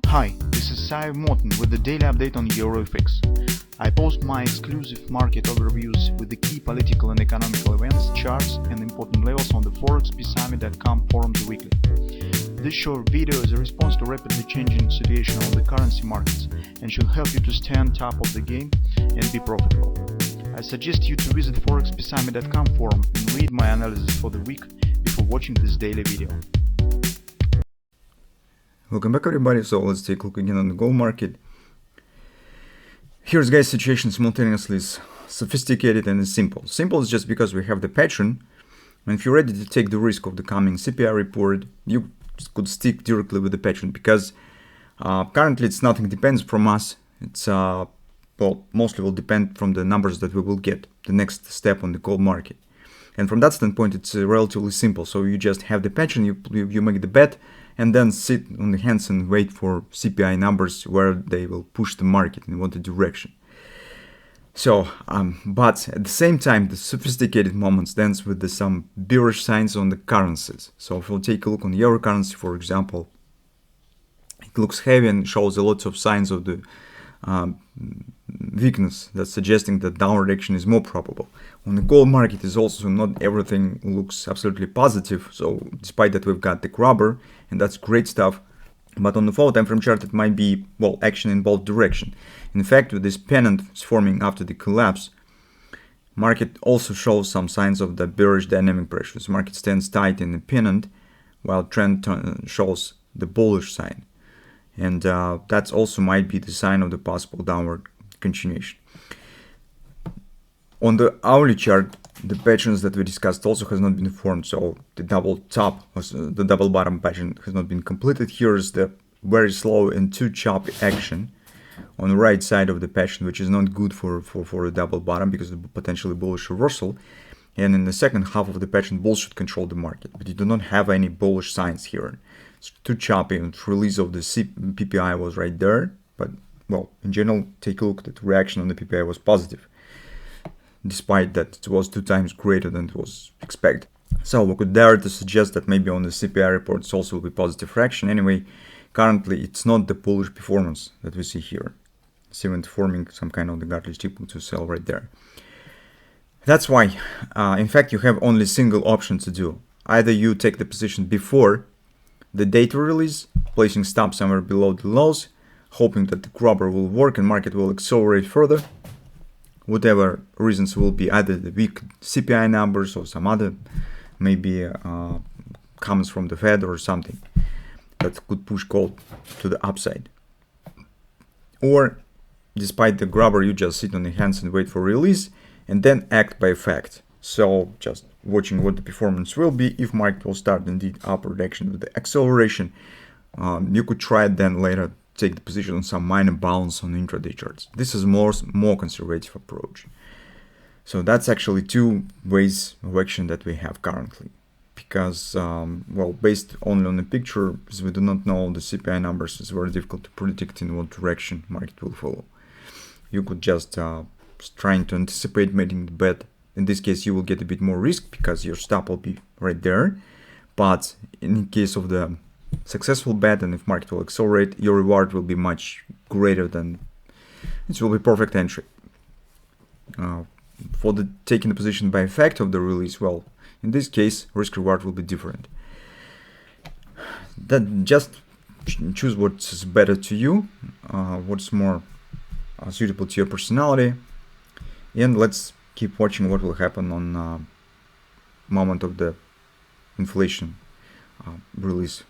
Hi, this is Sive Morten with the daily update on EuroFX. I post my exclusive market overviews with the key political and economical events, charts and important levels on the ForexPeaceArmy.com forums weekly. This short video is a response to rapidly changing situation on the currency markets and should help you to stay on top of the game and be profitable. I suggest you to visit ForexPeaceArmy.com forum and read my analysis for the week before watching this daily video. Welcome back everybody. So let's take a look again on the gold market. Here's guys, situation simultaneously is sophisticated and is simple. Simple is just because we have the pattern, and if you're ready to take the risk of the coming CPI report, you could stick directly with the pattern, because currently it's nothing depends from us. It's well, mostly will depend from the numbers that we will get, the next step on the gold market. And from that standpoint, it's relatively simple. So you just have the pattern, you make the bet, and then sit on the hands and wait for CPI numbers where they will push the market in what direction. So, but at the same time, the sophisticated moment stands with some bearish signs on the currencies. So if we'll take a look on the euro currency, for example, it looks heavy and shows a lot of signs of the weakness, that's suggesting that downward action is more probable. On the gold market is also not everything looks absolutely positive. So despite that, we've got the grabber, and that's great stuff. But on the 4 time frame chart, it might be, well, action in both direction. In fact, with this pennant forming after the collapse, market also shows some signs of the bearish dynamic pressures. Market stands tight in the pennant, while trend shows the bullish sign. And that also might be the sign of the possible downward continuation. On the hourly chart, the patterns that we discussed also has not been formed. So the double top, the double bottom pattern has not been completed. Here is the very slow and too choppy action on the right side of the pattern, which is not good for a double bottom because of the potentially bullish reversal. And in the second half of the pattern, bulls should control the market, but you do not have any bullish signs here. It's too choppy, and release of the PPI was right there. But well, in general, take a look at the reaction on the PPI was positive, despite that it was 2 times greater than it was expected. So we could dare to suggest that maybe on the CPI reports also will be positive reaction. Anyway, currently it's not the bullish performance that we see here. It's even forming some kind of the Gartley steeple to sell right there. That's why, in fact, you have only single option to do. Either you take the position before the data release, placing stop somewhere below the lows, hoping that the grabber will work and market will accelerate further. Whatever reasons will be, either the weak CPI numbers or some other, maybe comments from the Fed or something that could push gold to the upside. Or despite the grabber, you just sit on the hands and wait for release and then act by fact. So just watching what the performance will be. If market will start indeed upward action with the acceleration, you could try it then later take the position on some minor bounce on intraday charts. This is more conservative approach. So that's actually 2 ways of action that we have currently, because well, based only on the picture, because we do not know the CPI numbers, it's very difficult to predict in what direction market will follow. You could just trying to anticipate making the bet. In this case, you will get a bit more risk because your stop will be right there. But in case of the successful bet, and if market will accelerate, your reward will be much greater than it will be perfect entry. For the taking the position by effect of the release, well, in this case, risk reward will be different. Then just choose what's better to you, what's more suitable to your personality, and let's keep watching what will happen on moment of the inflation release